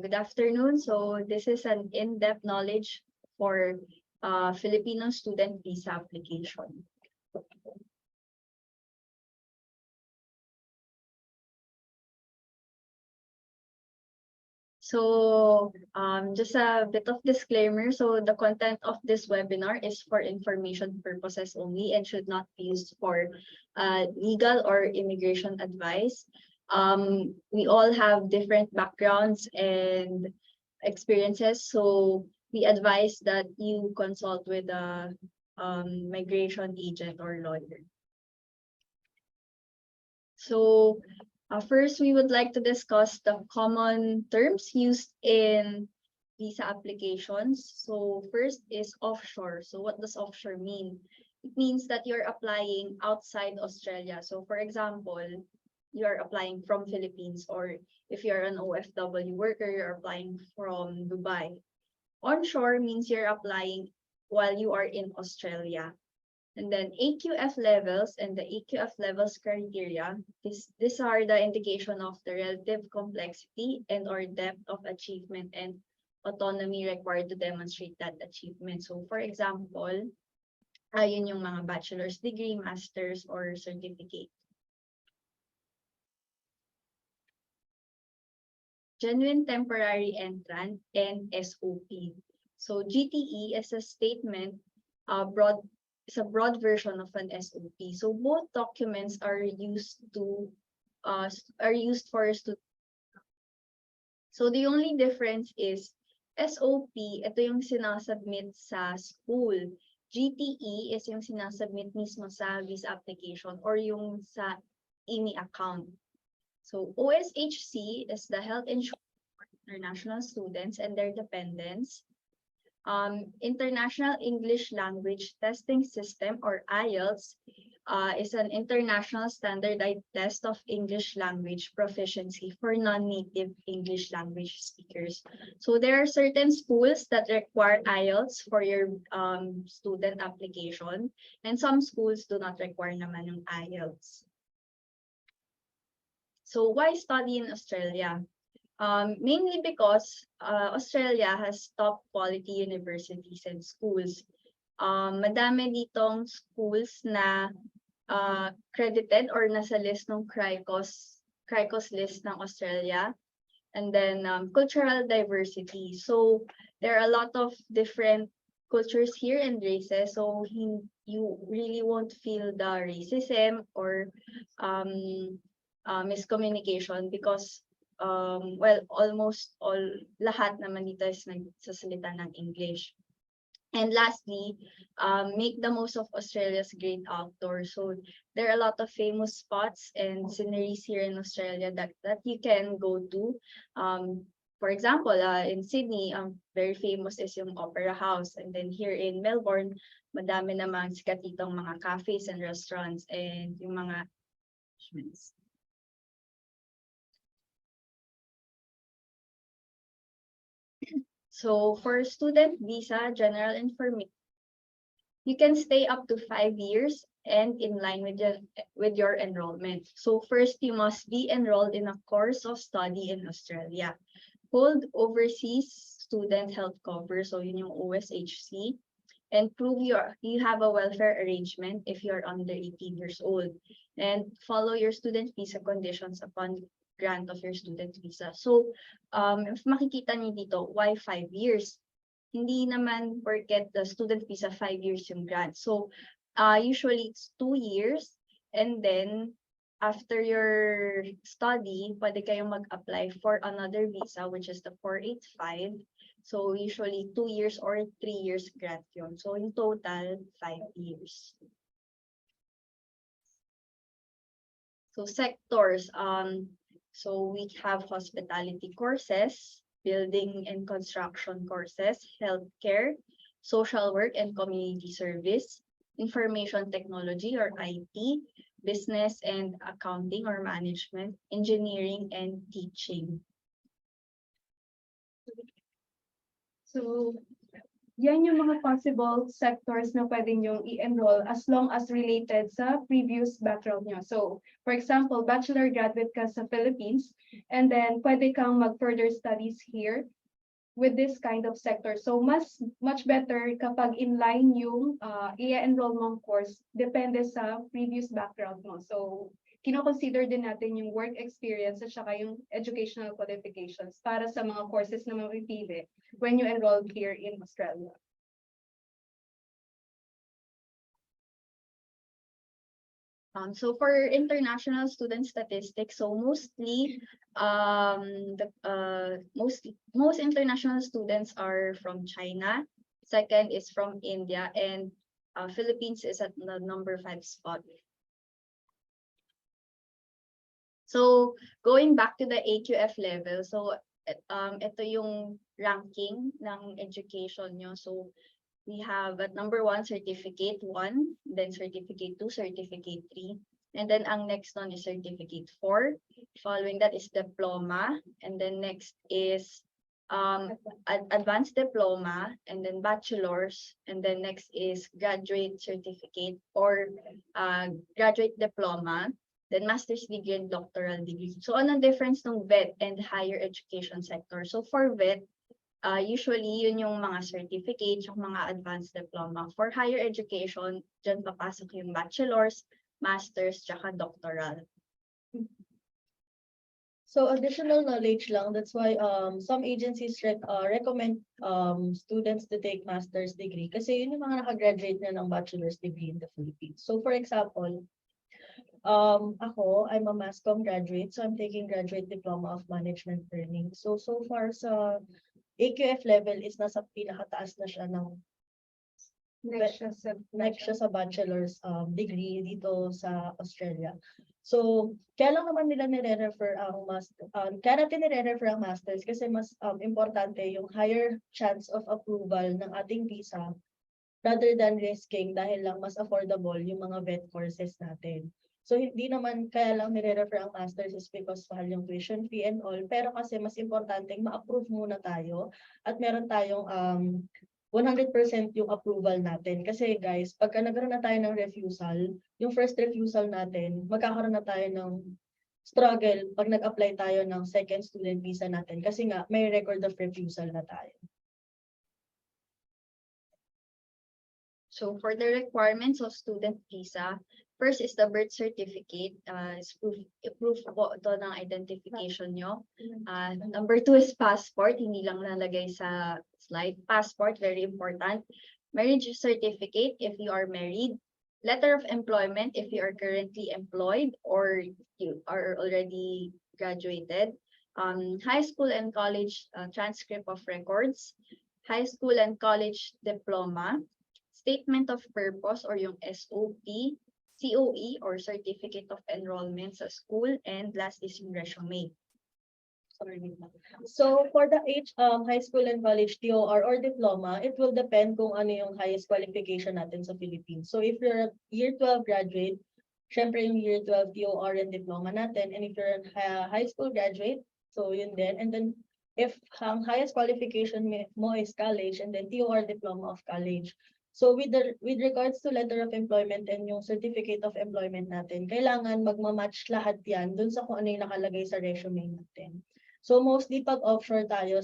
Good afternoon. So this is an in-depth knowledge for Filipino Student Visa Application. So just a bit of disclaimer. So the content of this webinar is for information purposes only and should not be used for legal or immigration advice. We all have different backgrounds and experiences, so we advise that you consult with a migration agent or lawyer. So first, we would like to discuss the common terms used in visa applications. So first is offshore. So what does offshore mean? It means that you're applying outside Australia. So for example, you're applying from Philippines, or if you're an OFW worker, you're applying from Dubai. Onshore means you're applying while you are in Australia. And then AQF levels and the AQF levels criteria, these are the indication of the relative complexity and or depth of achievement and autonomy required to demonstrate that achievement. So for example, yun yung mga bachelor's degree, master's, or certificate. Genuine temporary entrant and SOP. So GTE is a statement, it's a broad version of an SOP. So both documents are used for students. So the only difference is SOP, ito yung sinasubmit sa school. GTE is yung sinasubmit mismo sa visa application or yung sa IMI account. So OSHC is the health insurance for international students and their dependents. International English Language Testing System, or IELTS, is an international standardized test of English language proficiency for non-native English language speakers. So there are certain schools that require IELTS for your student application, and some schools do not require naman yung IELTS. So why study in Australia? Mainly because Australia has top quality universities and schools. Madami ditong schools na credited or nasa list ng CRICOS list ng Australia. And then cultural diversity. So there are a lot of different cultures here and races. So you really won't feel the racism or miscommunication because almost lahat naman dito is nagsasalita ng English. And lastly, make the most of Australia's great outdoors. So there are a lot of famous spots and sceneries here in Australia that you can go to. For example, in Sydney, very famous is yung Opera House. And then here in Melbourne, madami namang sikat ditong mga cafes and restaurants and yung mga So for student visa general information, you can stay up to 5 years and in line with your enrollment. So first, you must be enrolled in a course of study in Australia. Hold overseas student health cover, so yun yung OSHC, and prove you have a welfare arrangement if you're under 18 years old. And follow your student visa conditions upon grant of your student visa. So, if makikita niyo dito, why 5 years? Hindi naman porket the student visa 5 years yung grant. So, usually it's 2 years, and then after your study, pwede kayong mag-apply for another visa, which is the 485. So, usually 2 years or 3 years grant yun. So, in total, 5 years. So, sectors. So we have hospitality courses, building and construction courses, healthcare, social work and community service, information technology or IT, business and accounting or management, engineering and teaching. So yan yung mga possible sectors na pwede nyo i-enroll as long as related sa previous background nyo. So, for example, bachelor graduate ka sa Philippines, and then pwede kang mag-further studies here with this kind of sector. So, much better kapag inline yung i-enroll mong course, depende sa previous background mo. So, kino-consider din natin yung work experience at saka yung educational qualifications para sa mga courses na mapipili when you enroll here in Australia. So for international student statistics, so mostly most international students are from China. Second is from India, and Philippines is at the number 5 spot. So going back to the AQF level, so ito yung ranking ng education nyo. So we have at number 1, certificate 1, then certificate 2, certificate 3. And then ang next one is certificate 4. Following that is diploma. And then next is advanced diploma, and then bachelor's. And then next is graduate certificate or graduate diploma. Then master's degree and doctoral degree. So anong difference ng VET and higher education sector? So for VET, usually yun yung mga certificates, yung mga advanced diploma. For higher education, dyan papasok yung bachelor's, master's, tsaka doctoral. So additional knowledge lang, that's why some agencies recommend students to take master's degree kasi yun yung mga nakagraduate na ng bachelor's degree in the Philippines. So for example, ako, I'm a mass comm graduate, so I'm taking graduate diploma of management learning. So far sa AQF level is nasa pinakataas na siya ng next siya sa bachelor's degree dito sa Australia. So, kaya lang naman nila nire-refer ang kaya natin nire-refer ang masters kasi mas importante yung higher chance of approval ng ating visa rather than risking dahil lang mas affordable yung mga vet courses natin. So, hindi naman kaya lang nire-refer ang masters is because mahal yung tuition fee and all. Pero kasi mas importante ma-approve muna tayo at meron tayong 100% yung approval natin. Kasi guys, pagka nagkaroon na tayo ng refusal, yung first refusal natin, magkakaroon na tayo ng struggle pag nag-apply tayo ng second student visa natin. Kasi nga, may record of refusal na tayo. So for the requirements of student visa, first is the birth certificate, is proof po ito ng identification nyo. Number 2 is passport, hindi lang nalagay sa slide. Passport, very important. Marriage certificate if you are married. Letter of employment if you are currently employed or you are already graduated. High school and college transcript of records. High school and college diploma. Statement of purpose or yung SOP, COE or Certificate of Enrollment sa school, and last is yung resume. So for the high school and college TOR or diploma, it will depend kung ano yung highest qualification natin sa Philippines. So if you're a year 12 graduate, syempre yung year 12 TOR and diploma natin, and if you're a high school graduate, so yun din. And then if ang highest qualification mo is college and then TOR diploma of college. So with regards to letter of employment and yung certificate of employment natin, kailangan magmamatch lahat yan dun sa kung ano yung nakalagay sa resume natin. So mostly pag offshore tayo,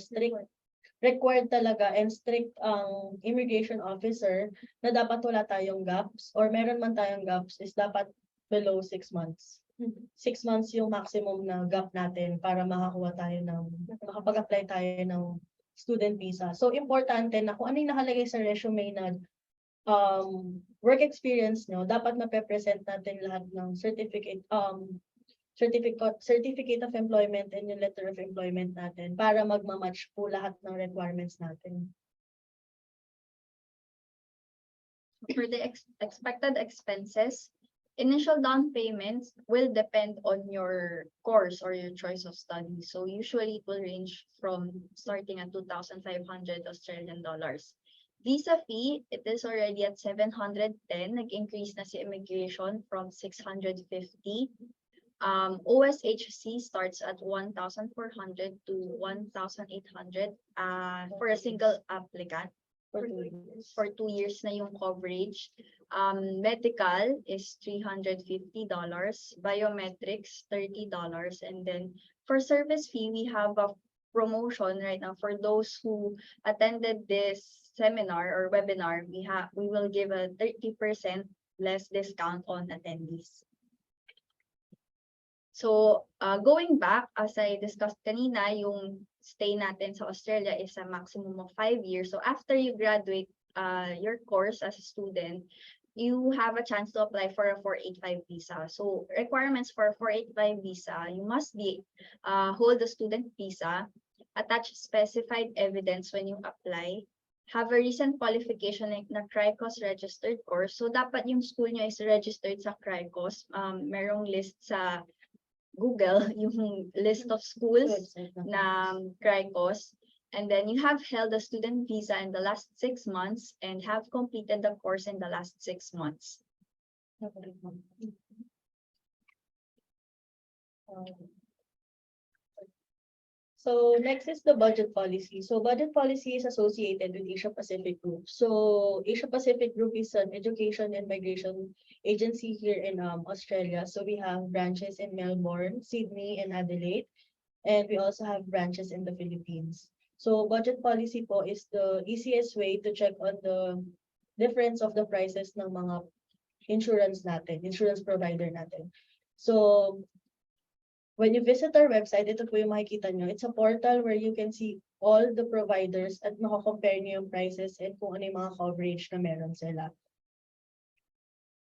required talaga and strict ang immigration officer na dapat wala tayong gaps or meron man tayong gaps is dapat below 6 months. 6 months yung maximum na gap natin para makakakuha tayo makapag-apply tayo ng student visa. So importante na kung ano yung nakalagay sa resume na work experience nyo, dapat mape-present natin lahat ng certificate of employment and yung letter of employment natin para magmamatch po lahat ng requirements natin. For the expected expenses, initial down payments will depend on your course or your choice of study. So usually it will range from starting at 2,500 Australian dollars. Visa fee, it is already at 710. Nag-increase na si immigration from 650. OSHC starts at 1,400 to 1,800 for a single applicant. For 2 years. for 2 years na yung coverage. Medical is $350, biometrics $30, and then for service fee, we have a promotion right now for those who attended this seminar or webinar. We will give a 30% less discount on attendees. So, going back, as I discussed kanina, yung stay natin sa Australia is a maximum of 5 years. So, after you graduate your course as a student, you have a chance to apply for a 485 visa. So, requirements for a 485 visa, you must be hold a student visa, attach specified evidence when you apply, have a recent qualification na CRICOS registered course. So, dapat yung school nyo is registered sa CRICOS. Merong list sa Google, yung list of schools na CRICOS. And then you have held a student visa in the last 6 months and have completed the course in the last 6 months. So next is the budget policy. So budget policy is associated with Asia Pacific Group. So Asia Pacific Group is an education and migration agency here in Australia. So we have branches in Melbourne, Sydney, and Adelaide. And we also have branches in the Philippines. So budget policy po is the easiest way to check on the difference of the prices ng mga insurance provider natin. So when you visit our website, ito po yung makikita nyo. It's a portal where you can see all the providers at makakompare nyo yung prices and kung ano yung mga coverage na meron sila.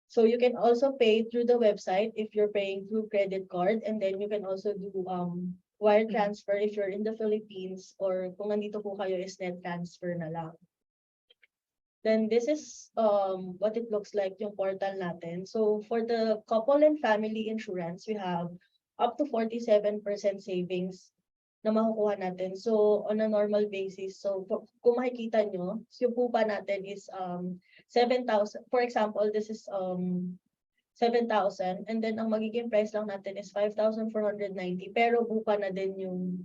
So you can also pay through the website if you're paying through credit card, and then you can also do wire transfer if you're in the Philippines, or kung nandito po kayo is net transfer na lang. Then this is what it looks like yung portal natin. So for the couple and family insurance, we have up to 47% savings na makukuha natin. So on a normal basis, so kung makikita nyo, yung pupa natin is 7,000. For example, this is 7,000, and then ang magiging price lang natin is 5,490, pero buka na din yung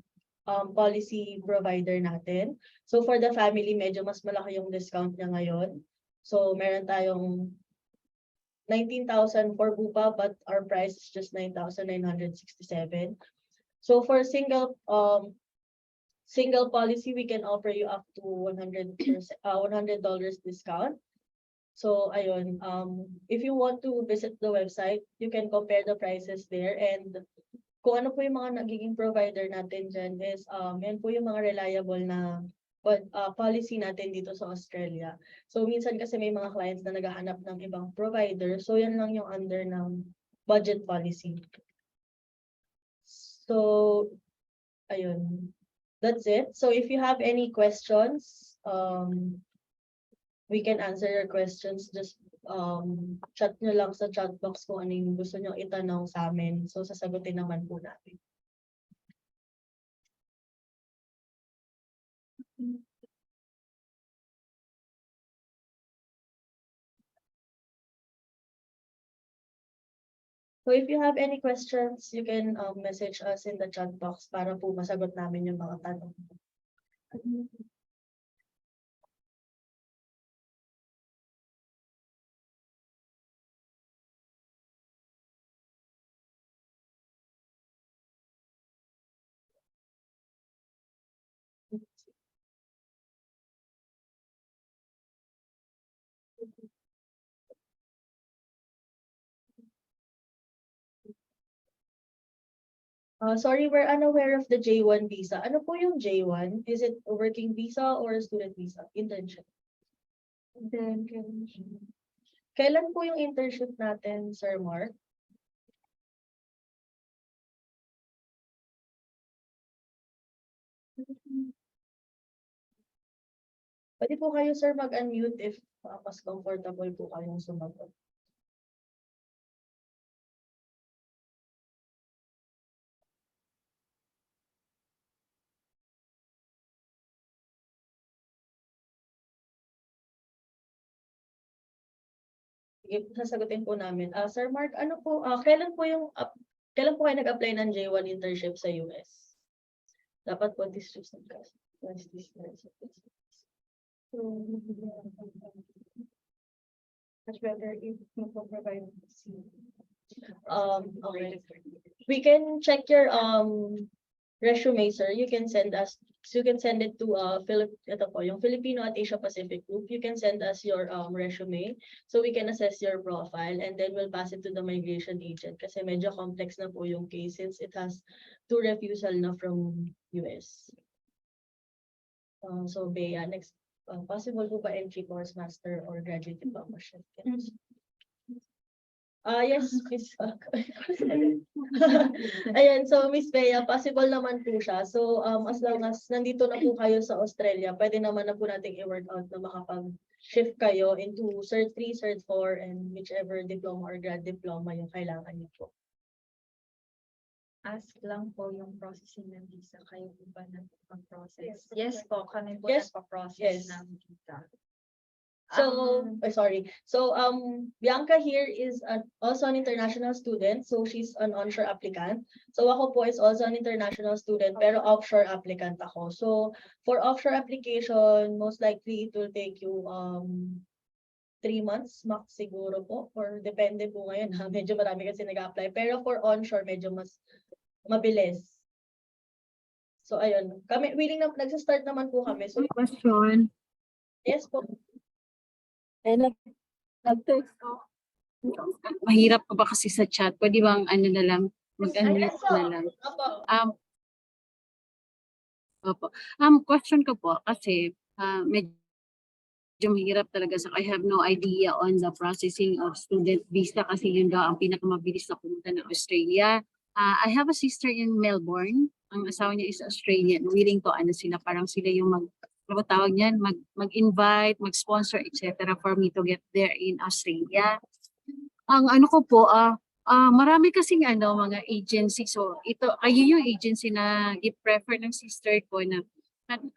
policy provider natin. So for the family, medyo mas malaki yung discount niya ngayon. So meron tayong 19,000 for bupa, but our price is just 9,967. So for single policy, we can offer you up to $100 discount. So ayun, if you want to visit the website, you can compare the prices there, and kung ano po yung mga nagiging provider natin dyan is yan po yung mga reliable na policy natin dito sa Australia. So minsan kasi may mga clients na naghahanap ng ibang provider, so yan lang yung under ng budget policy. So ayun, that's it. So if you have any questions, we can answer your questions. Just chat nyo lang sa chat box kung ano yung gusto nyo itanong sa amin. So sasagutin naman po natin. So if you have any questions, you can message us in the chat box para po masagot namin yung mga tanong. Sorry, we're unaware of the J1 visa. Ano po yung J1? Is it a working visa or a student visa? Internship. Then, Kailan po yung internship natin, Sir Mark? Pwede po kayo, sir, mag-unmute if mas comfortable po kayong sumagot. Sige, sasagutin po namin. Sir Mark, ano po, kailan po kayo nag-apply ng J1 internship sa US? Dapat po this So, much better if provide. Okay. We can check your resume, sir. You can send us. So you can send it to ito po, yung Filipino at Asia Pacific group. You can send us your resume so we can assess your profile and then we'll pass it to the migration agent kasi medyo complex na po yung case since it has 2 refusal na from US. So Bea, next possible po ba entry course master or graduate diploma? Yes, Miss. Ayan, so Miss Bea, possible naman po siya. So as long as nandito na po kayo sa Australia, pwede naman na po nating i-work out na makapag-shift kayo into Cert 3, Cert 4, and whichever diploma or grad diploma yung kailangan niyo po. Ask lang po yung processing ng visa. Kayo po ba nagpa-process? Yes po, kami po Yes. nagpa-process Yes. ng visa. So, sorry. So, Bianca here is also an international student. So, she's an onshore applicant. So, ako po is also an international student, pero offshore applicant ako. So, for offshore application, most likely it will take you 3 months max siguro po. Or depende po ngayon ha. Medyo marami kasi nag-apply. Pero for onshore, medyo mas mabilis. So, ayun. Kami, willing na, nagsa-start naman po kami. So, Question. yes po. Nag-text ko. Mahirap pa ba kasi sa chat? Pwede bang ano na lang, mag-unmute na lang. Opo. Opo. Question ko po kasi medyo mahirap talaga sa I have no idea on the processing of student visa kasi yun daw ang pinakamabilis na pumunta ng Australia. I have a sister in Melbourne. Ang asawa niya is Australian. Willing to ano sila, parang sila yung ano ba tawag niyan, mag-invite, mag-sponsor, etc. for me to get there in Australia. Ang ano ko po, marami kasing ano, mga agency. So, kayo yung agency na i-prefer ng sister ko na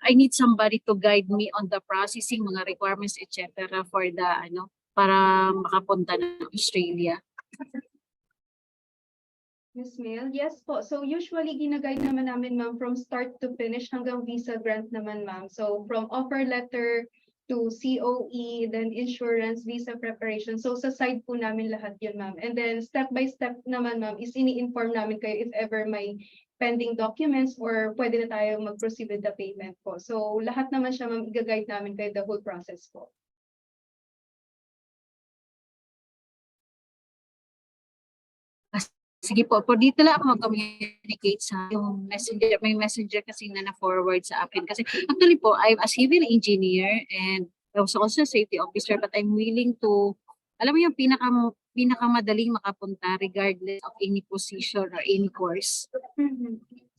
I need somebody to guide me on the processing, mga requirements, etc. for the, ano, para makapunta ng Australia. Miss Mel, yes po. So usually gina-guide naman namin ma'am from start to finish hanggang visa grant naman ma'am. So from offer letter to COE, then insurance, visa preparation. So sa side po namin lahat yun ma'am. And then step by step naman ma'am is ini-inform namin kayo if ever may pending documents or pwede na tayo mag-proceed with the payment po. So lahat naman siya ma'am, i-guide namin kayo the whole process po. Sige po, po dito lang ako mag-communicate sa yung messenger. May messenger kasi na na-forward sa akin. Kasi actually po, I'm a civil engineer and I was also a safety officer but I'm willing to, alam mo yung pinakamadaling makapunta regardless of any position or any course.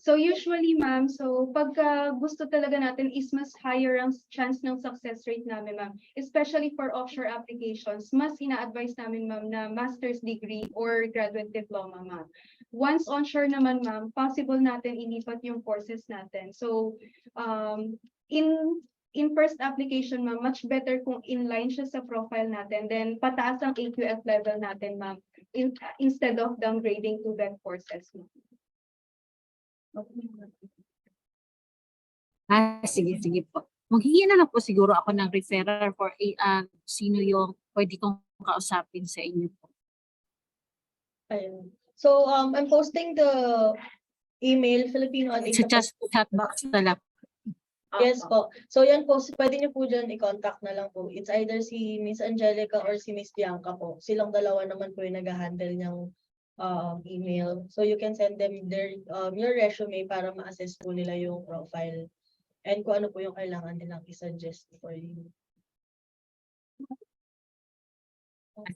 So usually ma'am, so pagka gusto talaga natin is mas higher ang chance ng success rate namin ma'am. Especially for offshore applications, mas ina-advise namin ma'am na master's degree or graduate diploma ma'am. Once onshore naman ma'am, possible natin ilipat yung courses natin. So in first application ma'am, much better kung inline siya sa profile natin, then pataas ang AQF level natin ma'am, instead of downgrading to that courses ma'am. Sige po. Maghingi na lang po siguro ako ng referral for sino yung pwede kong kausapin sa inyo po. Ayun. So, I'm posting the email, Filipino at Sa chat box na lang. Yes po. So, yan po, pwede niyo po dyan i-contact na lang po. It's either si Miss Angelica or si Miss Bianca po. Silang dalawa naman po yung nag-handle niyang email. So, you can send them your resume para ma-assess po nila yung profile and kung ano po yung kailangan nilang i-suggest for you.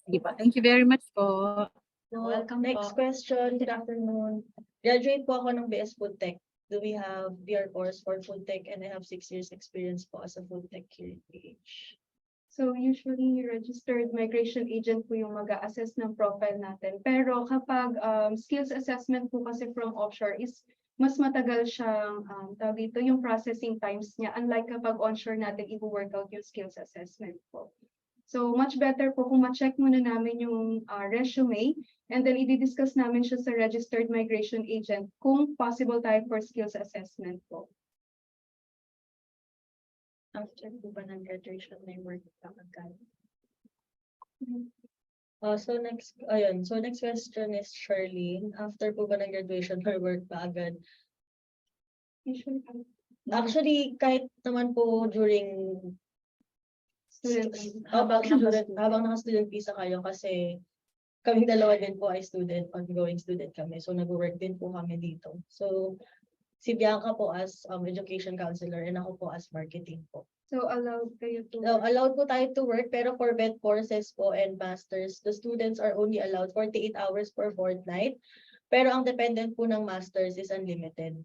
Sige po. Thank you very much po. So, Welcome next po. question. Good afternoon. Graduate po ako ng BS Food Tech. Do we have VR course for Food Tech? And I have 6 years experience po as a Food Tech here in PH. So usually registered migration agent po yung mag-a-assess ng profile natin. Pero kapag skills assessment po kasi from offshore is mas matagal siyang tawag dito yung processing times niya, unlike kapag onshore natin i-work out yung skills assessment po. So much better po kung ma-check muna namin yung resume and then i-discuss namin siya sa registered migration agent kung possible tayo for skills assessment po. After po ba ng graduation, may work ka agad? So next question is Shirley. After po ba ng graduation, her work pa agad? Usually, Actually, kahit naman po during student habang naka-student visa kayo kasi kaming dalawa din po ay ongoing student kami. So nag-work din po kami dito. So si Bianca po as education counselor and ako po as marketing po. So allowed kayo to So allowed po tayo to work pero for vet courses po and masters, the students are only allowed 48 hours per fortnight. Pero ang dependent po ng masters is unlimited.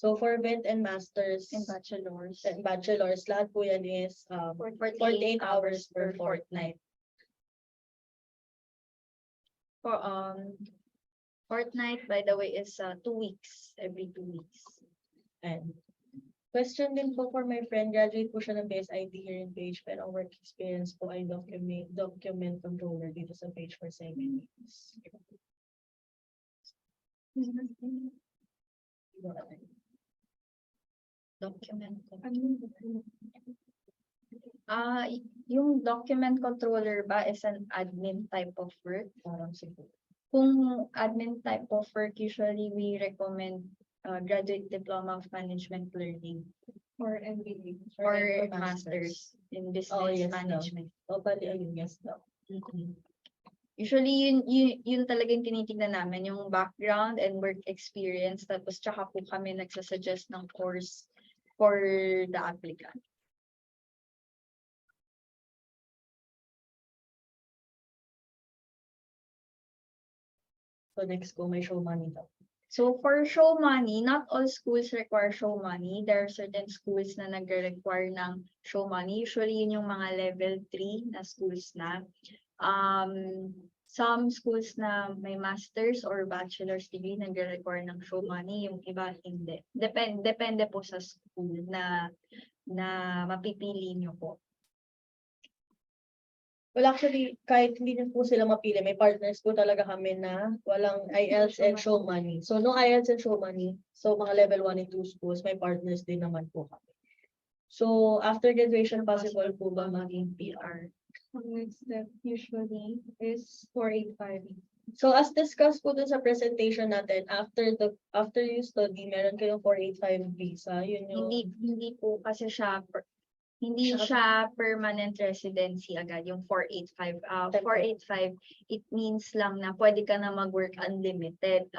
So for vet and masters And bachelors. and bachelors, lahat po yan is 48 hours per fortnight. For fortnight, by the way, is 2 weeks, every 2 weeks. And question din po for my friend, graduate po siya ng BSIT here in page, pero ang work experience po ay document controller dito sa page for 7 years. Document. Yung document controller ba is an admin type of work? Parang siguro. Kung admin type of work, usually we recommend graduate diploma of management learning or MBA. or masters in business yes, no. management. O bali, ayun, yes daw. Usually yun talaga yung tinitignan namin, yung background and work experience, tapos tsaka po kami nagsasuggest ng course for the applicant. So next ko, may show money daw. So for show money, not all schools require show money. There are certain schools na nagre-require ng show money. Usually yun yung mga level 3 na schools na. Some schools na may master's or bachelor's degree nagre-require ng show money, yung iba hindi. Depende po sa school na mapipili nyo po. Well, actually, kahit hindi na po sila mapili, may partners po talaga kami na walang IELTS and show money. So, no IELTS and show money. So, mga level 1 and 2 schools, may partners din naman po kami. So, after graduation, possible po ba maging PR? Next step usually is 485. So, as discussed po dun sa presentation natin, after you study, meron kayong 485 visa. Yun yung... Hindi po kasi hindi siya permanent residency agad, yung 485. 485, it means lang na pwede ka na mag-work unlimited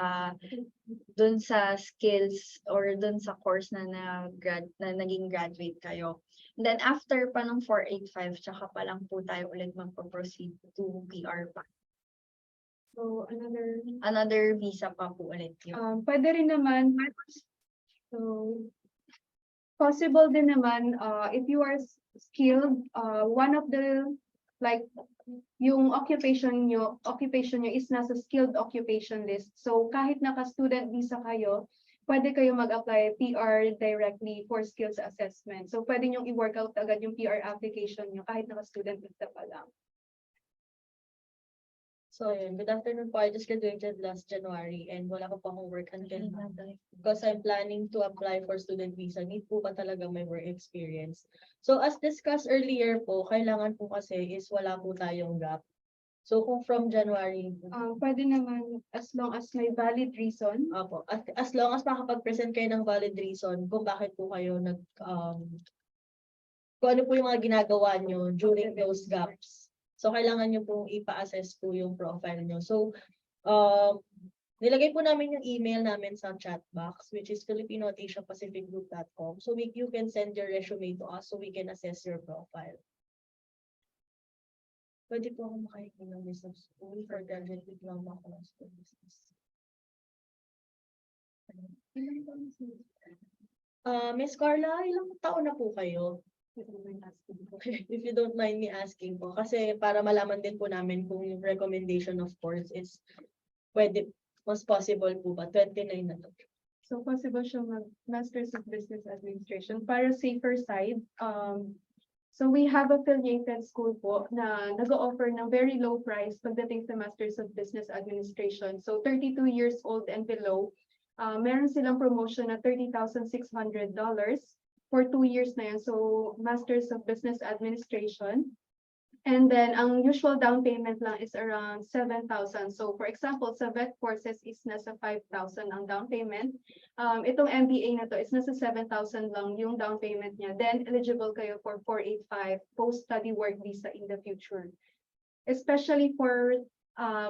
dun sa skills or dun sa course na naging graduate kayo. And then after pa ng 485, tsaka pa lang po tayo ulit magpo-proceed to PR pa. So Another visa pa po ulit yun. pwede rin naman, so possible din naman if you are skilled, one of the like yung occupation nyo is nasa skilled occupation list. So kahit naka-student visa kayo, pwede kayo mag-apply PR directly for skills assessment. So pwede nyo i-work out agad yung PR application nyo kahit naka-student visa pa lang. So, yun. Good afternoon po. I just graduated last January and wala ko pa akong work until now. Because I'm planning to apply for student visa. Need po ba talaga may work experience? So, as discussed earlier po, kailangan po kasi is wala po tayong gap. So, kung from January, Pwede naman as long as may valid reason. Opo. As long as makapag-present kayo ng valid reason kung bakit po kayo kung ano po yung mga ginagawa nyo during those gaps. So, kailangan nyo pong ipa-assess po yung profile nyo. So, nilagay po namin yung email namin sa chat box, which is filipino@asiapacificgroup.com. So, you can send your resume to us so we can assess your profile. Pwede po ako makahingi ng business school for graduate diploma ko ng school business. Miss Carla, ilang taon na po kayo? If you don't mind me asking po, kasi para malaman din po namin kung yung recommendation of course is pwede, mas possible po ba? 29 na to. So possible siya mag-Masters of Business Administration para safer side. So we have affiliated school po na nag-o-offer ng very low price pagdating sa Masters of Business Administration. So 32 years old and below, meron silang promotion na $30,600. for 2 years na yan. So, Masters of Business Administration. And then, ang usual down payment lang is around 7,000. So, for example, sa vet courses is nasa 5,000 ang down payment. Itong MBA na to is nasa 7,000 lang yung down payment niya. Then, eligible kayo for 485 post-study work visa in the future. Especially for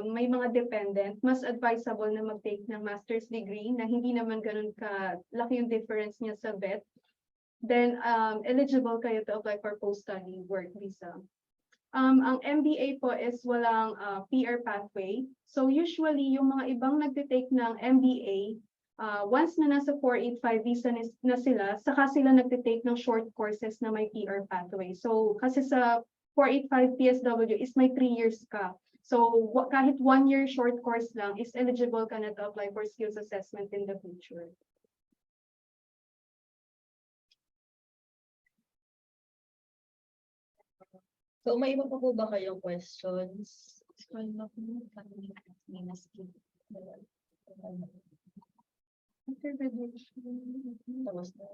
may mga dependent, mas advisable na mag-take ng master's degree na hindi naman ganun laki yung difference niya sa vet. Then, eligible kayo to apply for post-study work visa. Ang MBA po is walang PR pathway. So usually, yung mga ibang nagtitake ng MBA, once na nasa 485 visa na sila, saka sila nagtitake ng short courses na may PR pathway. So kasi sa 485 PSW is may 3 years ka. So kahit 1 year short course lang is eligible ka na to apply for skills assessment in the future. So may iba pa po ba kayong questions? Scroll mo po, may na-skip. Tapos na.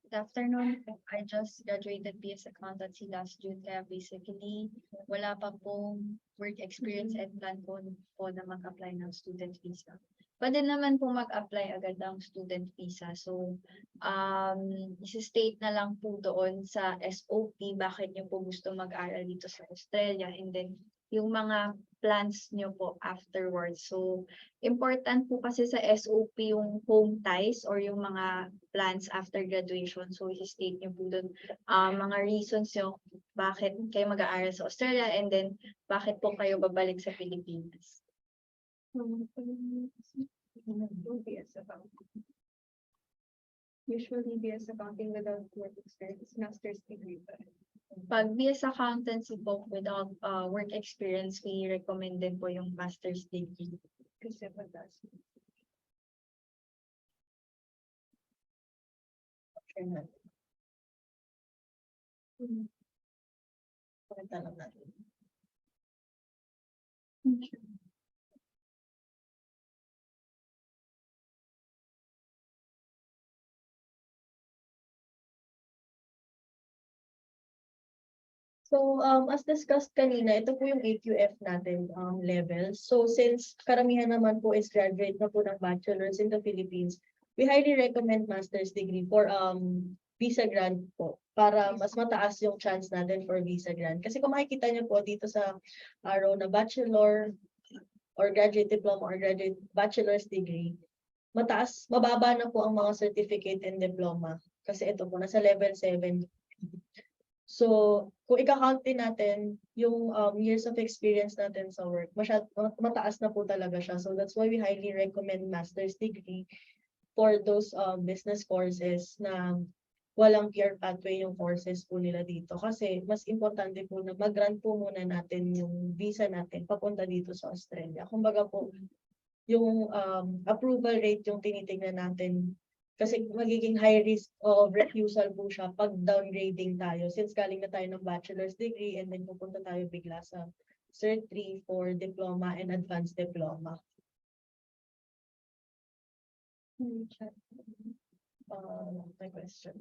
Good afternoon. I just graduated BS Accountancy last June, kaya basically wala pa pong work experience and plan ko po na mag-apply ng student visa. Pwede naman po mag-apply agad ng student visa. So, isi-state na lang po doon sa SOP bakit nyo po gusto mag-aral dito sa Australia, and then yung mga plans nyo po afterwards. So, important po kasi sa SOP yung home ties or yung mga plans after graduation. So, isi-state nyo po doon mga reasons nyo bakit kayo mag-aaral sa Australia, and then bakit po kayo babalik sa Pilipinas. BS accounting. Usually BS accounting without work experience, master's degree. Pag BS Accountancy po without work experience, we recommend din po yung master's degree. Kasi patas. Share natin. Pakita lang natin. So, as discussed kanina, ito po yung AQF natin level. So, since karamihan naman po is graduate na po ng bachelor's in the Philippines, we highly recommend master's degree for visa grant po para mas mataas yung chance natin for visa grant. Kasi kung makikita niyo po dito sa row na bachelor or graduate diploma or graduate bachelor's degree, mababa na po ang mga certificate and diploma. Kasi ito po, nasa level 7. So, kung ika-count din natin yung years of experience natin sa work, mataas na po talaga siya. So, that's why we highly recommend master's degree for those business courses na walang peer pathway yung courses po nila dito. Kasi, mas importante po na mag-grant po muna natin yung visa natin papunta dito sa Australia. Kumbaga po, yung approval rate yung tinitingnan natin. Kasi magiging high risk of refusal po siya pag downgrading tayo. Since galing na tayo ng bachelor's degree and then pupunta tayo bigla sa Cert 3 for diploma and advanced diploma. My question.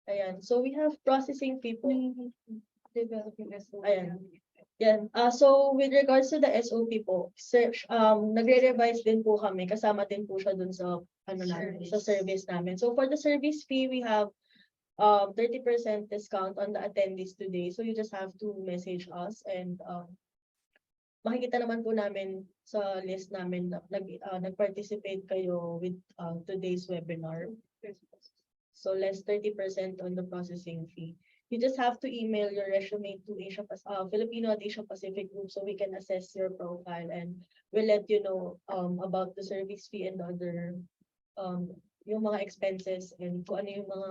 Ayan. So we have processing people. Developing SOP. Ayan. Yan. So with regards to the SOP po, nagre-revise din po kami. Kasama din po siya dun sa sa service namin. So for the service fee, we have 30% discount on the attendees today. So you just have to message us, and makikita naman po namin sa list namin na nag-participate kayo with today's webinar. So less 30% on the processing fee. You just have to email your resume to Filipino at Asia Pacific Group so we can assess your profile, and we'll let you know about the service fee and other yung mga expenses and kung ano yung mga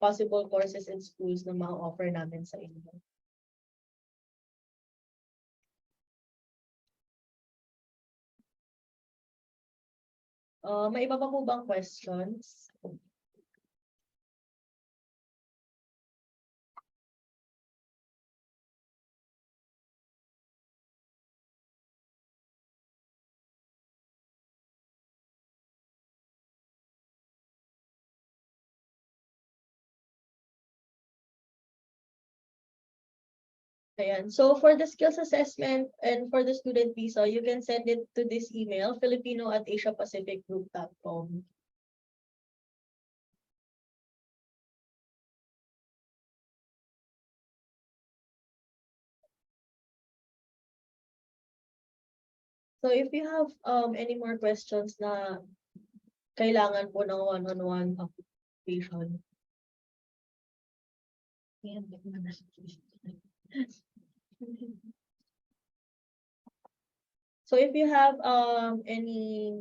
possible courses and schools na ma-offer namin sa inyo. May iba pa po bang questions? Ayan. So for the skills assessment and for the student visa, you can send it to this email, filipino@asiapacificgroup.com. So if you have any more questions na kailangan po ng one-on-one application. So if you have any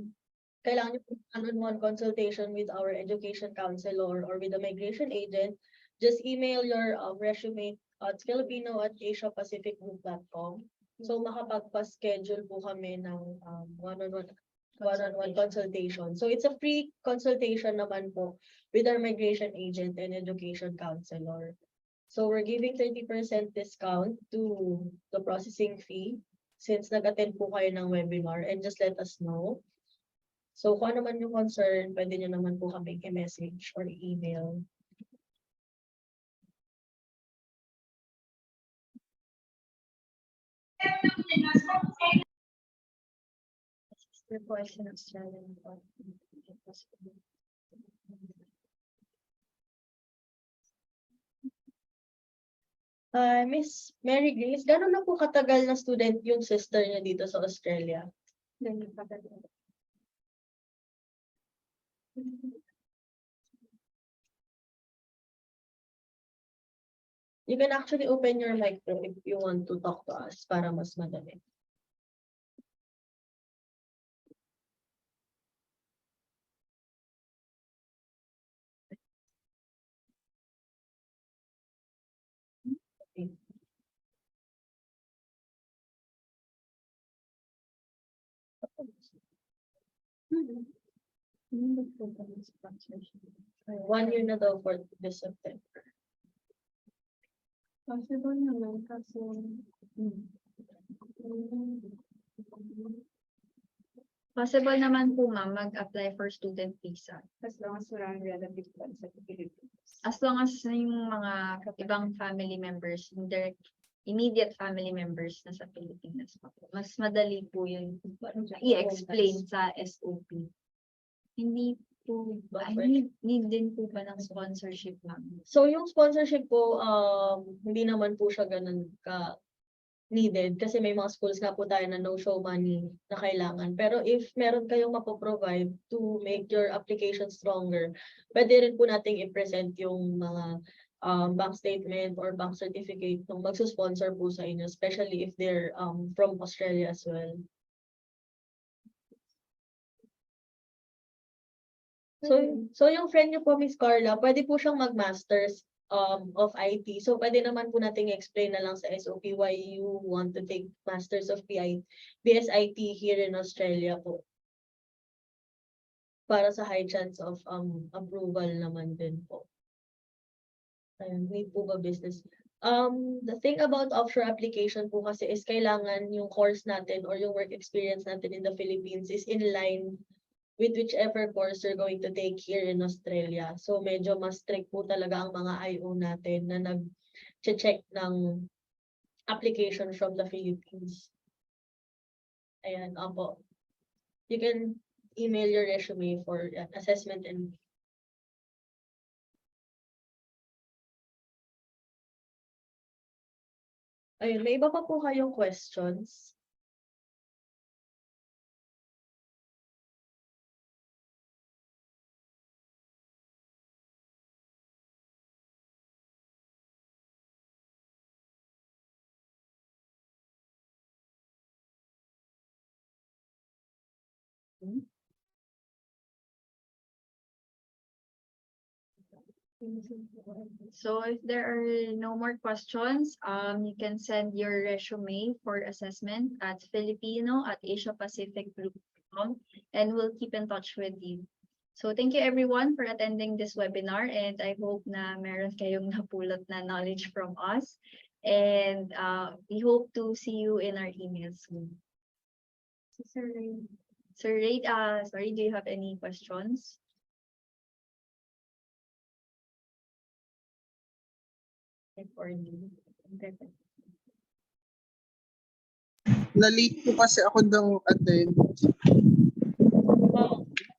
kailangan niyo po one-on-one consultation with our education counselor or with the migration agent, just email your resume at filipino@asiapacificgroup.com. So makapagpa-schedule po kami ng one-on-one consultation. So it's a free consultation naman po with our migration agent and education counselor. So we're giving 30% discount to the processing fee since nag-attend po kayo ng webinar, and just let us know. So kung ano man yung concern, pwede nyo naman po kami i-message or email. Request in Australian. Miss Mary Grace, gano'n na po katagal na student yung sister niya dito sa Australia? You can actually open your micro if you want to talk to us para mas madali. Okay. One year na daw for this September. Possible naman kasi Possible naman po ma'am mag-apply for student visa. as long as walang relative funds sa Philippines. As long as yung mga ibang family members, yung direct immediate family members na sa Pilipinas pa po. Mas madali po yun i-explain sa SOP. Hindi po, need din po ba ng sponsorship ma'am? So yung sponsorship po, hindi naman po siya ganun ka needed kasi may mga schools nga po tayo na no show money na kailangan. Pero if meron kayong mapoprovide to make your application stronger, pwede rin po nating i-present yung mga bank statement or bank certificate ng magsusponsor po sa inyo, especially if they're from Australia as well. So yung friend niyo po, Miss Carla, pwede po siyang mag-masters of IT. So pwede naman po nating explain na lang sa SOP why you want to take Masters of BSIT here in Australia po. Para sa high chance of approval naman din po. Ayun, need po ba business? The thing about offshore application po kasi is kailangan yung course natin or yung work experience natin in the Philippines is in line with whichever course you're going to take here in Australia. So medyo mas strict po talaga ang mga IO natin na nag-check ng application from the Philippines. Ayan, opo. You can email your resume for assessment and ayun, may iba pa po kayong questions? So if there are no more questions, you can send your resume for assessment at filipino@asiapacificgroup.com and we'll keep in touch with you. So thank you everyone for attending this webinar and I hope na meron kayong napulot na knowledge from us. And we hope to see you in our emails soon. Sir Ray. Sir Ray, sorry, do you have any questions? For you. Na-late po kasi ako ng attend.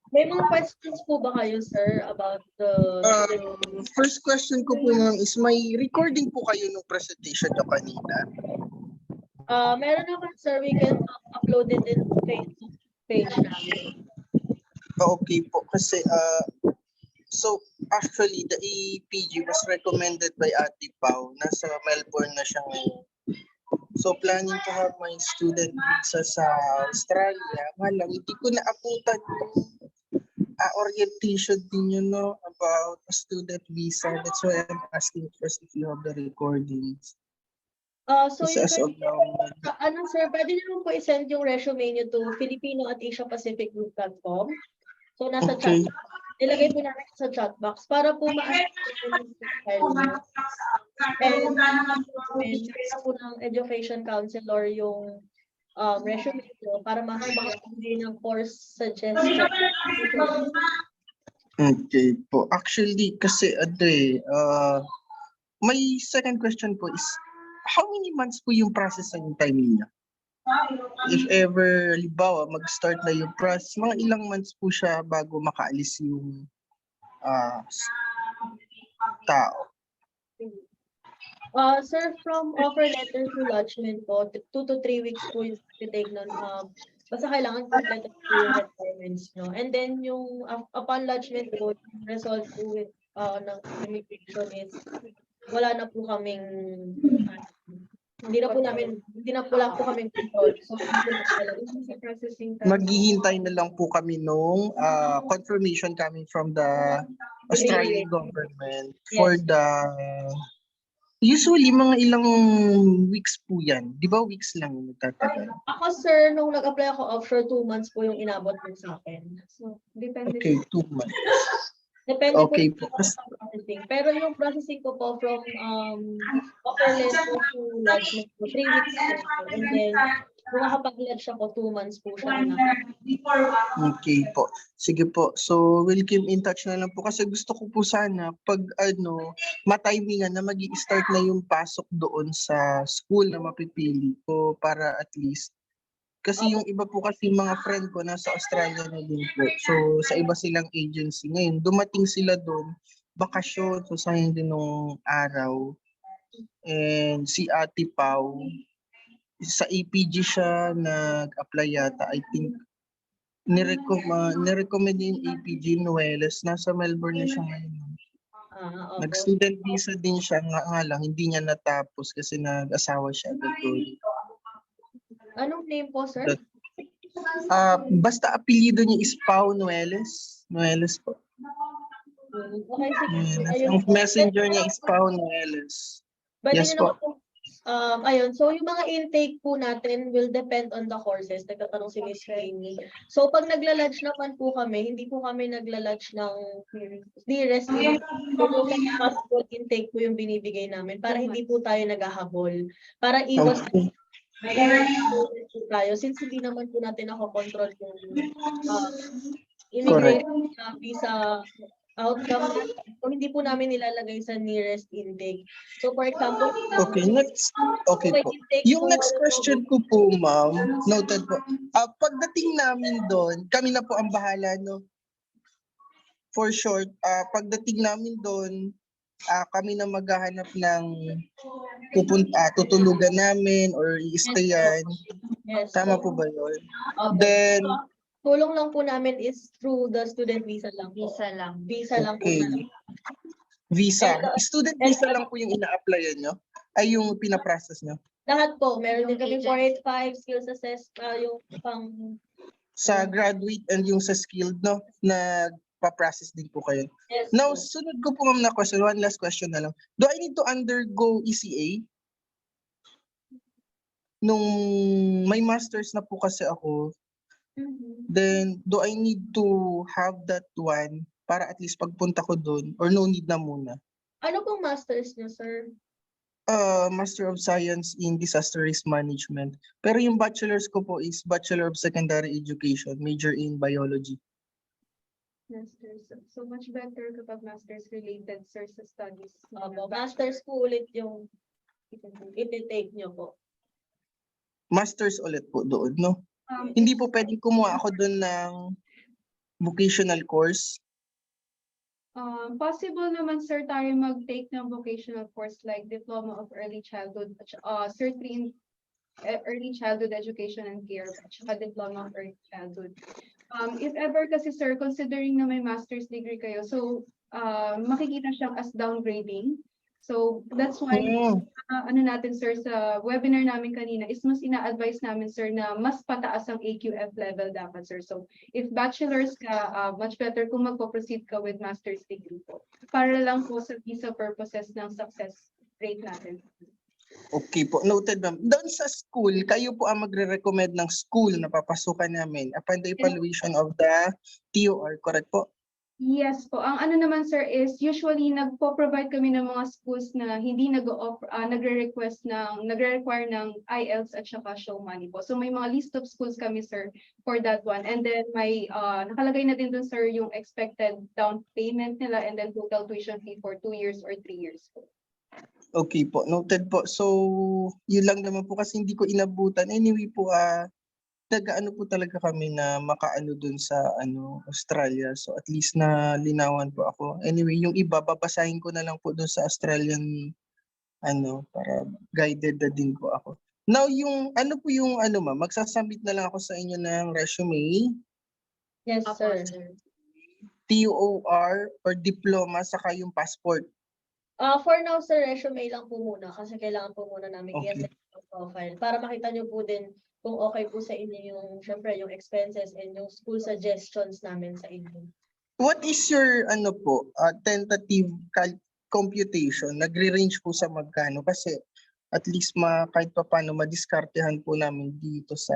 May mga questions po ba kayo, sir, about the... First question ko po ma'am is may recording po kayo ng presentation nyo kanina? Meron naman, sir, we can upload it in Facebook page namin. Okay po kasi so actually the APG was recommended by Ate Pau. Nasa Melbourne na siya ngayon. So planning to have my student visa sa Australia. Malang hindi ko naabutan yung orientation din yun, no, about a student visa. That's why I'm asking first if you have the recordings. So Kasi you as can, of now, sir, pwede niyo po i-send yung resume niyo to filipino@asiapacificgroup.com. So nasa okay. chat, ilagay po namin sa chat box para po ma-assess yung profile niyo. And meron po ng education counselor yung resume niyo para makabigay ng course suggestion. Okay po. Actually, kasi my second question po is, how many months po yung process ng time niya? If ever, halimbawa, mag-start na yung process, mga ilang months po siya bago makaalis yung tao? Sir, from offer letter to lodgement po, 2 to 3 weeks po yung take nun. Basta kailangan complete po yung requirements nyo. And then yung upon lodgement po, yung result po with ng immigration is wala na po kaming hindi na po kaming control. So, maghihintay na lang po kami nung confirmation coming from the Australian government for the usually mga ilang weeks po yan. Di ba weeks lang yung nagtatagal? Ako, sir, nung nag-apply ako offshore, 2 months po yung inabot mo sa akin. So, depende. Okay, 2 months. Depende Okay po po. sa processing. Pero yung processing ko po from offer letter to lodgement po, 3 weeks po. And then, kung makapag-lodge ako, 2 months po siya. Okay po. Sige po. So, we'll keep in touch na lang po kasi gusto ko po sana pag matimingan na magi-start na yung pasok doon sa school na mapipili ko para at least kasi yung iba po kasi mga friend ko nasa Australia na din po. So, sa iba silang agency. Ngayon, dumating sila doon, bakasyon, so sayang din nung araw. And si Ate Pau, sa APG siya nag-apply yata. I think, nirecommend yung APG Noeles. Nasa Melbourne na siya ngayon. Nag-student visa din siya, nga lang, hindi niya natapos kasi nag-asawa siya. Anong name po, sir? Basta apelyido niya is Pau Noeles. Noeles po. Okay, sige. Ang messenger niya is Pau Noeles. Yes po. Ayun, so yung mga intake po natin will depend on the courses. Nagtatanong si Miss Amy. So pag nagla-lodge naman po kami, hindi po kami nagla-lodge ng nearest intake. So yung possible intake po yung binibigay namin para hindi po tayo naghahabol. Para iwas tayo since hindi naman po natin nakokontrol yung immigration visa outcome natin. So hindi po namin nilalagay sa nearest intake. So for example, okay po. Yung next question ko po, ma'am, noted po. Pagdating namin doon, kami na po ang bahala, no? For short, pagdating namin doon, kami na maghahanap ng tutulugan namin or i-stayan. Yes. Tama po ba yun? Okay. Then, tulong lang po namin is through the student visa lang po. Visa lang po. okay. Visa. Student visa lang po yung ina-applyan nyo? Ay, yung pinaprocess nyo? Lahat po. Meron din kami 485 skills assess, yung pang... Sa graduate and yung sa skilled, no? Nagpa-process din po kayo. Yes, Now, sunod ko po ma'am na question. One last question na lang. Do I need to undergo ECA? Nung may masters na po kasi ako, then do I need to have that one para at least pagpunta ko doon or no need na muna? Ano pong masters niyo, sir? Master of Science in Disaster Risk Management. Pero yung bachelor's ko po is Bachelor of Secondary Education, major in Biology. Masters. So much better kapag masters related, sir, sa studies. Masters po ulit yung iti-take niyo po. Masters ulit po doon, no? Um, Hindi po pwedeng kumuha ako doon ng vocational course. Possible naman sir tayo mag-take ng vocational course like Diploma of Early Childhood, Cert 3 in Early Childhood Education and Care, at saka Diploma of Early Childhood. If ever kasi sir, considering na may master's degree kayo, so makikita siyang as downgrading. So that's why ano natin sir sa webinar namin kanina is mas ina-advise namin sir na mas pataas ang AQF level dapat sir. So if bachelor's ka, much better kung magpo-proceed ka with master's degree po. Para lang po sa visa purposes ng success rate natin. Okay po, noted ma'am. Doon sa school, kayo po ang magre-recommend ng school na papasukan namin upon the evaluation of the TOR, correct po? Yes po. Ang ano naman sir is usually nagpo-provide kami ng mga schools na hindi nagre-require ng IELTS at saka show money po. So may mga list of schools kami sir for that one. And then may nakalagay na din dun sir yung expected down payment nila and then total tuition fee for 2 years or 3 years po. Okay po, noted po. So, yun lang naman po kasi hindi ko inabutan. Anyway po, nag-ano po talaga kami na makaano dun sa Australia. So at least na linawan po ako. Anyway, yung iba babasahin ko na lang po dun sa Australian para guided na din po ako. Now yung ma'am, magsasubmit na lang ako sa inyo ng resume, Yes, Opo, sir. sir. TOR or diploma saka yung passport. For now, sir, resume lang po muna kasi kailangan po muna namin Okay. i-assess yung profile para makita nyo po din kung okay po sa inyo yung, syempre, yung expenses and yung school suggestions namin sa inyo. What is your tentative computation? Nagre-range po sa magkano? Kasi at least kahit pa paano madiskartehan po namin dito sa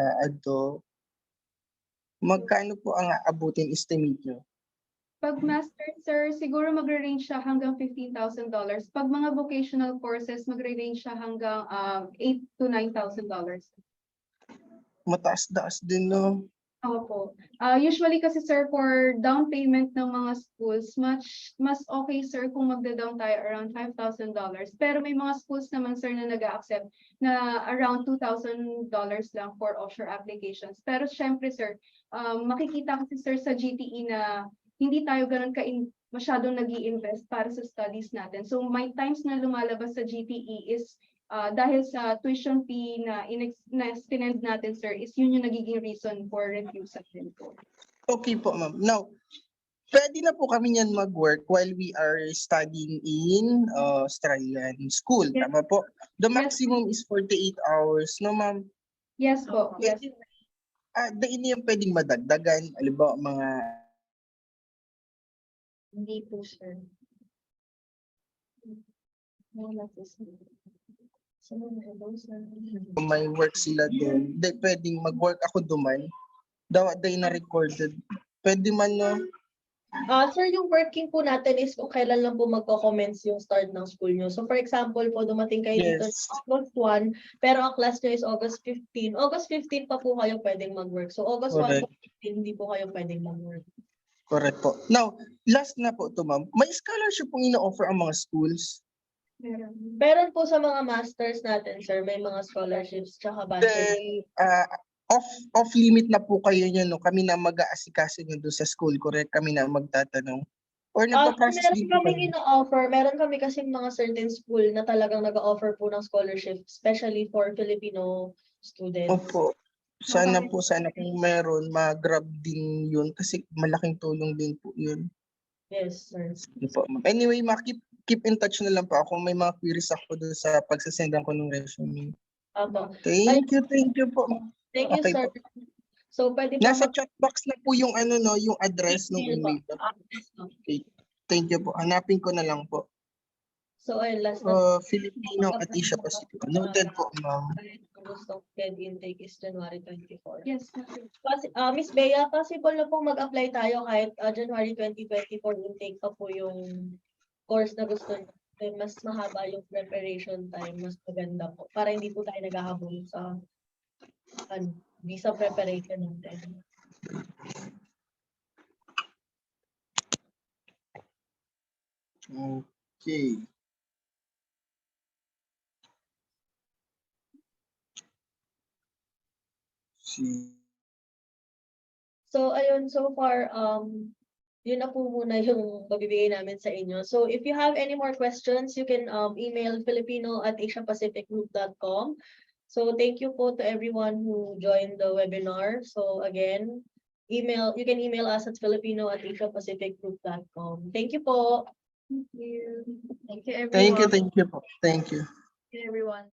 magkano po ang aabutin estimate nyo? Pag master sir, siguro magre-range siya hanggang $15,000. Pag mga vocational courses, magre-range siya hanggang $8,000 to $9,000. Mataas-daas din, no? Opo. Usually kasi sir, for down payment ng mga schools, mas okay sir kung magda-down tayo around $5,000. Pero may mga schools naman sir na nag-accept na around $2,000 lang for offshore applications. Pero syempre sir, makikita kasi sir sa GTE na hindi tayo ganun masyadong nag-i-invest para sa studies natin. So may times na lumalabas sa GTE is dahil sa tuition fee na spinend natin, sir, is yun yung nagiging reason for refusal din po. Okay po, ma'am. Now, pwede na po kami niyan mag-work while we are studying in Australian school. Yes. Tama po? The Yes. maximum is 48 hours, no, ma'am? Yes po, yes. Hindi yung pwedeng madagdagan. Halimbawa, mga Hindi po, sir. may work sila doon. Hindi pwedeng mag-work ako duman. Day na recorded. Pwede man, no? Sir, yung working po natin is kung kailan lang po magko-commence yung start ng school nyo. So for example po, dumating kayo dito Yes. August 1, pero ang class nyo is August 15. August 15 pa po kayo pwedeng mag-work. So August 1 Correct. to 15, hindi po kayo pwedeng mag-work. Correct po. Now, last na po to, ma'am. May scholarship pong ina-offer ang mga schools. Meron po sa mga masters natin, sir, may mga scholarships tsaka bachelor. Then, off limit na po kayo niya, no? Kami na mag-aasikaso niyo doon sa school, correct? Kami na magtatanong. Or nagpa-process Meron din po kaming kayo? ina-offer, meron kami kasing mga certain school na talagang nag-offer po ng scholarship, especially for Filipino students. Opo. Sana kung meron, mag-grab din yun kasi malaking tulong din po yun. Yes, sir. Yun po, ma'am. Anyway, keep in touch na lang po ako. May mga queries ako doon sa pagsasendan ko ng resume. Opo. Thank you po. Thank you, Okay sir. po. So, pwede po Nasa chat box na po yung yung address ng email. Okay. Thank you po. Hanapin ko na lang po. So, ayun, last na. Filipino at Asia Pacific. Noted po, ma'am. Gusto get intake is January 24. Yes. Miss Bea, possible na pong mag-apply tayo kahit January 2024 intake pa po yung course na gusto nyo. Mas mahaba yung preparation time, mas maganda po. Para hindi po tayo naghahabol sa visa preparation natin. Okay. So ayun, so far, yun na po muna yung mabibigay namin sa inyo. So if you have any more questions, you can email filipino@asiapacificgroup.com. So thank you po to everyone who joined the webinar. So again, you can email us at filipino@asiapacificgroup.com. Thank you po. Thank you. Thank you, everyone. Thank you po. Thank you. Thank you, everyone.